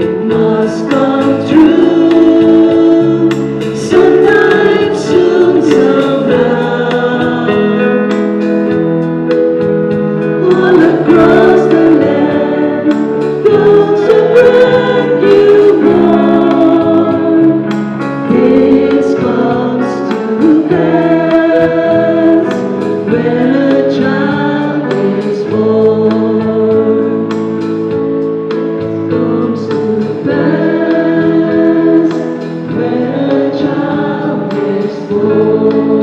It must come true sometime soon, somehow. All across the land goes a brand new morn. This comes to pass when a child is born. Comes to pass when a child is born.